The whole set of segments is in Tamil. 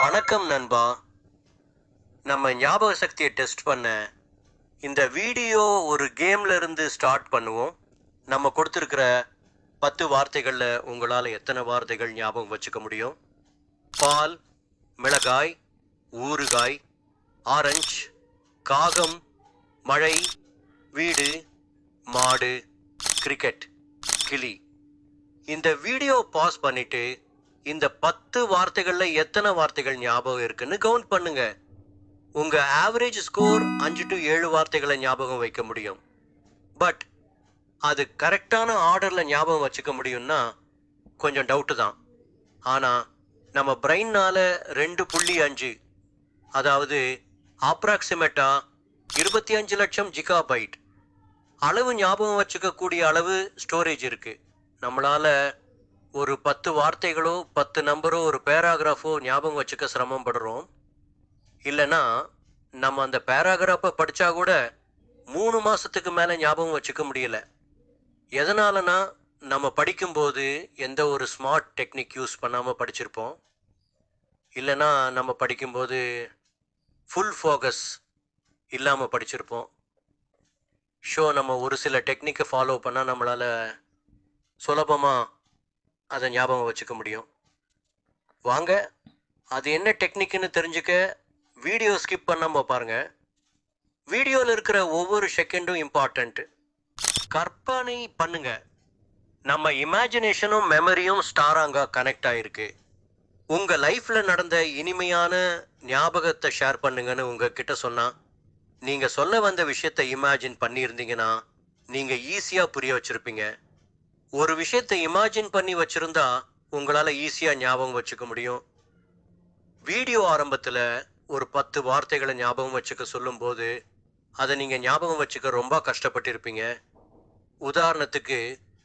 வணக்கம் நண்பா. நம்ம ஞாபக சக்தியை டெஸ்ட் பண்ண இந்த வீடியோ ஒரு கேம்ல இருந்து ஸ்டார்ட் பண்ணுவோம். நம்ம கொடுத்துருக்கிற 10 வார்த்தைகள்ல உங்களால எத்தனை வார்த்தைகள் ஞாபகம் வச்சுக்க முடியும்? பால், மிளகாய், ஊறுகாய், ஆரஞ்சு, காகம், மழை, வீடு, மாடு, கிரிக்கெட், கிளி. இந்த வீடியோ பாஸ் பண்ணிட்டு இந்த 10 வார்த்தைகள்ல எத்தனை வார்த்தைகள் ஞாபகம் இருக்குன்னு கவுண்ட் பண்ணுங்க. உங்க ஆவரேஜ் ஸ்கோர் 5 to 7 வார்த்தைகளை ஞாபகம் வைக்க முடியும். பட் அது கரெக்டான ஆர்டர்ல ஞாபகம் வச்சுக்க முடியும்னா கொஞ்சம் டவுட்டு தான். ஆனா நம்ம பிரெயின்னால 2.5, அதாவது அப்ராக்சிமேட்டா 25 லட்சம் ஜிகாபைட் அளவு ஞாபகம் வச்சுக்க கூடிய அளவு ஸ்டோரேஜ் இருக்கு. நம்மளால ஒரு 10 வார்த்தைகளோ 10 நம்பரோ ஒரு பேராகிராஃபோ ஞாபகம் வச்சுக்க சிரமப்படுறோம். இல்லைன்னா நம்ம அந்த பேராகிராஃபை படித்தா கூட 3 மாதத்துக்கு மேலே ஞாபகம் வச்சுக்க முடியல. எதனாலனா நம்ம படிக்கும்போது எந்த ஒரு ஸ்மார்ட் டெக்னிக் யூஸ் பண்ணாமல் படிச்சிருப்போம். இல்லைன்னா நம்ம படிக்கும்போது ஃபுல் ஃபோக்கஸ் இல்லாமல் படிச்சிருப்போம். நம்ம ஒரு சில டெக்னிக்கை ஃபாலோ பண்ணால் நம்மளால் சுலபமாக அதை ஞாபகம் வச்சுக்க முடியும். வாங்க, அது என்ன டெக்னிக்னு தெரிஞ்சுக்க வீடியோ ஸ்கிப் பண்ணாமல் பாருங்க. வீடியோவில் இருக்கிற ஒவ்வொரு செகண்டும் இம்பார்ட்டண்ட். கற்பனை பண்ணுங்க, நம்ம இமேஜினேஷனும் மெமரியும் ஸ்டாராங்க கனெக்ட் ஆகிருக்கு. உங்கள் லைஃப்பில் நடந்த இனிமையான ஞாபகத்தை ஷேர் பண்ணுங்கன்னு உங்ககிட்ட சொன்னால், நீங்கள் சொல்ல வந்த விஷயத்தை இமேஜின் பண்ணியிருந்தீங்கன்னா நீங்கள் ஈஸியாக புரிய வச்சுருப்பீங்க. ஒரு விஷயத்தை இமேஜின் பண்ணி வச்சுருந்தா உங்களால் ஈஸியாக ஞாபகம் வச்சுக்க முடியும். வீடியோ ஆரம்பத்தில் ஒரு 10 வார்த்தைகளை ஞாபகம் வச்சுக்க சொல்லும்போது அதை நீங்கள் ஞாபகம் வச்சுக்க ரொம்ப கஷ்டப்பட்டிருப்பீங்க. உதாரணத்துக்கு,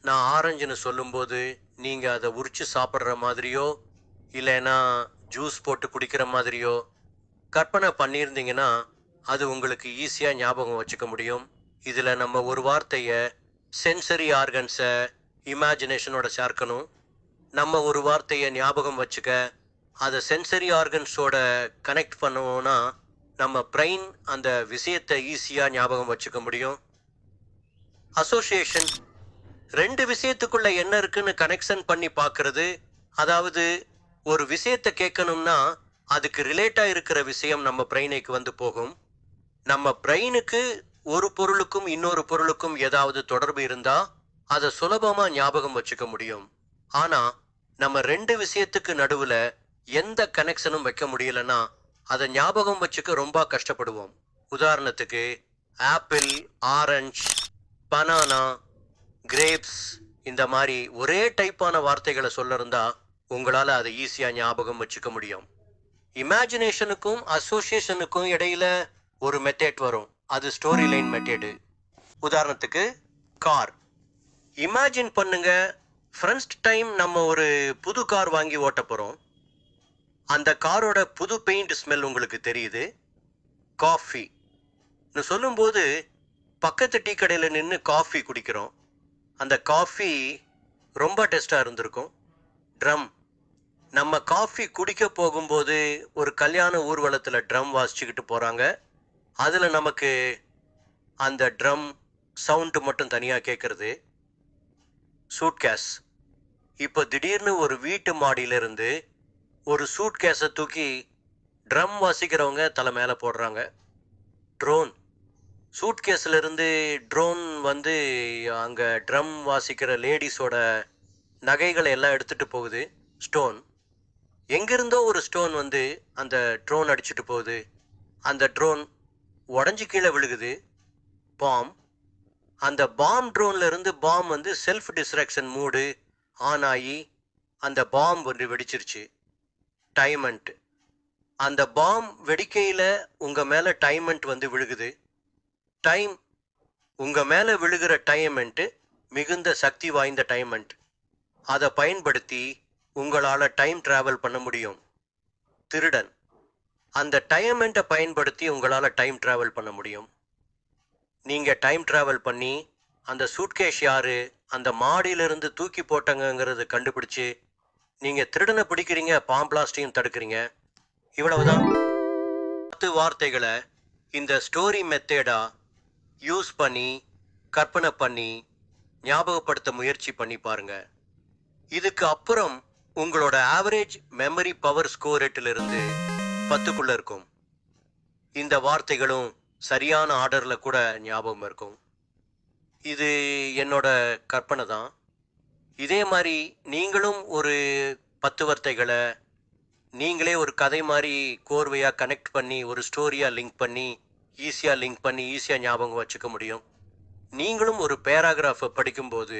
நான் ஆரஞ்சுன்னு சொல்லும்போது நீங்கள் அதை உரிச்சு சாப்பிட்ற மாதிரியோ இல்லைன்னா ஜூஸ் போட்டு குடிக்கிற மாதிரியோ கற்பனை பண்ணியிருந்தீங்கன்னா அது உங்களுக்கு ஈஸியாக ஞாபகம் வச்சுக்க முடியும். இதில் நம்ம ஒரு வார்த்தையை சென்சரி ஆர்கன்ஸை இமேஜினேஷனோட சேர்க்கணும். நம்ம ஒரு வார்த்தையை ஞாபகம் வச்சுக்க அதை சென்சரி ஆர்கன்ஸோட கனெக்ட் பண்ணுவோம்னா நம்ம பிரெயின் அந்த விஷயத்தை ஈஸியாக ஞாபகம் வச்சுக்க முடியும். அசோசியேஷன், 2 விஷயத்துக்குள்ள என்ன இருக்குன்னு கனெக்ஷன் பண்ணி பார்க்கறது. அதாவது ஒரு விஷயத்தை கேட்கணும்னா அதுக்கு ரிலேட்டாக இருக்கிற விஷயம் நம்ம பிரெயினுக்கு வந்து போகும். நம்ம பிரெயினுக்கு ஒரு பொருளுக்கும் இன்னொரு பொருளுக்கும் ஏதாவது தொடர்பு இருந்தால் அதை சுலபமாக ஞாபகம் வச்சுக்க முடியும். ஆனால் நம்ம 2 விஷயத்துக்கு நடுவில் எந்த கனெக்ஷனும் வைக்க முடியலன்னா அதை ஞாபகம் வச்சுக்க ரொம்ப கஷ்டப்படுவோம். உதாரணத்துக்கு, ஆப்பிள், ஆரஞ்சு, பனானா, கிரேப்ஸ் இந்த மாதிரி ஒரே டைப்பான வார்த்தைகளை சொல்ல இருந்தா உங்களால் அதை ஈஸியாக ஞாபகம் வச்சுக்க முடியும். இமேஜினேஷனுக்கும் அசோசியேஷனுக்கும் இடையில ஒரு மெத்தட் வரும், அது ஸ்டோரி லைன் மெத்தடு. உதாரணத்துக்கு, கார். இமேஜின் பண்ணுங்க, ஃபர்ஸ்ட் டைம் நம்ம ஒரு புது கார் வாங்கி ஓட்ட போகிறோம். அந்த காரோட புது பெயிண்ட் ஸ்மெல் உங்களுக்கு தெரியுது. காஃபின்னு சொல்லும்போது பக்கத்து டீ கடையில் நின்று காஃபி குடிக்கிறோம். அந்த காஃபி ரொம்ப டேஸ்டாக இருந்திருக்கும். ட்ரம். நம்ம காஃபி குடிக்க போகும்போது ஒரு கல்யாண ஊர்வலத்தில் ட்ரம் வாசிச்சுக்கிட்டு போகிறாங்க. அதில் நமக்கு அந்த ட்ரம் சவுண்டு மட்டும் தனியாக கேட்குறது. சூட்கேஸ். இப்போ திடீர்னு ஒரு வீட்டு மாடியிலிருந்து ஒரு சூட்கேஸை தூக்கி ட்ரம் வாசிக்கிறவங்க தலை மேலே போடுறாங்க. ட்ரோன். சூட்கேஸில் இருந்து ட்ரோன் வந்து அங்கே ட்ரம் வாசிக்கிற லேடிஸோட நகைகளை எல்லாம் எடுத்துகிட்டு போகுது. ஸ்டோன். எங்கிருந்தோ ஒரு ஸ்டோன் வந்து அந்த ட்ரோன் அடிச்சுட்டு போகுது. அந்த ட்ரோன் உடஞ்சி கீழே விழுகுது. பாம். அந்த பாம் ட்ரோன்ல இருந்து பாம் வந்து செல்ஃப் டிஸ்ட்ராக்ஷன் மூடு ஆன் ஆகி அந்த பாம் வந்து வெடிச்சிருச்சு. டைமண்ட். அந்த பாம் வெடிக்கையில் உங்கள் மேலே டைமண்ட் வந்து விழுகுது. டைம். உங்கள் மேலே விழுகிற டைமண்ட்டு மிகுந்த சக்தி வாய்ந்த டைமண்ட். அதை பயன்படுத்தி உங்களால் டைம் டிராவல் பண்ண முடியும். திருடன். அந்த டைமண்ட்டை பயன்படுத்தி உங்களால் டைம் டிராவல் பண்ண முடியும். நீங்கள் டைம் டிராவல் பண்ணி அந்த சூட்கேஸ் யார் அந்த மாடியிலிருந்து தூக்கி போட்டாங்கங்கிறது கண்டுபிடிச்சி நீங்கள் திருடனை பிடிக்கிறீங்க, பாம் பிளாஸ்டையும் தடுக்கிறீங்க. இவ்வளவுதான். 10 வார்த்தைகளை இந்த ஸ்டோரி மெத்தேடா யூஸ் பண்ணி கற்பனை பண்ணி ஞாபகப்படுத்த முயற்சி பண்ணி பாருங்க. இதுக்கு அப்புறம் உங்களோட ஆவரேஜ் மெமரி பவர் ஸ்கோர் 8லிருந்து 10க்குள்ள இருக்கும். இந்த வார்த்தைகளும் சரியான ஆர்டர்ல கூட ஞாபகம் இருக்கும். இது என்னோட கற்பனை தான். இதே மாதிரி நீங்களும் ஒரு 10 வார்த்தைகளை நீங்களே ஒரு கதை மாதிரி கோர்வையாக கனெக்ட் பண்ணி ஒரு ஸ்டோரியாக லிங்க் பண்ணி ஈஸியாக ஞாபகம் வச்சுக்க முடியும். நீங்களும் ஒரு பேராகிராஃபை படிக்கும்போது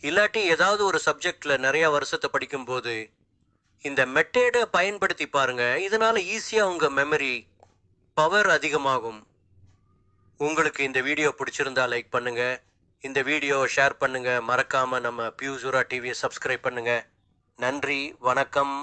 இல்லாட்டி ஏதாவது ஒரு சப்ஜெக்டில் நிறையா வருஷத்தை படிக்கும்போது இந்த மெத்தேடை பயன்படுத்தி பாருங்க. இதனால் ஈஸியாக உங்கள் மெமரி பவர் அதிகமாகும். உங்களுக்கு இந்த வீடியோ பிடிச்சிருந்தா லைக் பண்ணுங்க, இந்த வீடியோவை ஷேர் பண்ணுங்க, மறக்காம நம்ம பியூசுரா டிவியை சப்ஸ்கிரைப் பண்ணுங்க. நன்றி, வணக்கம்.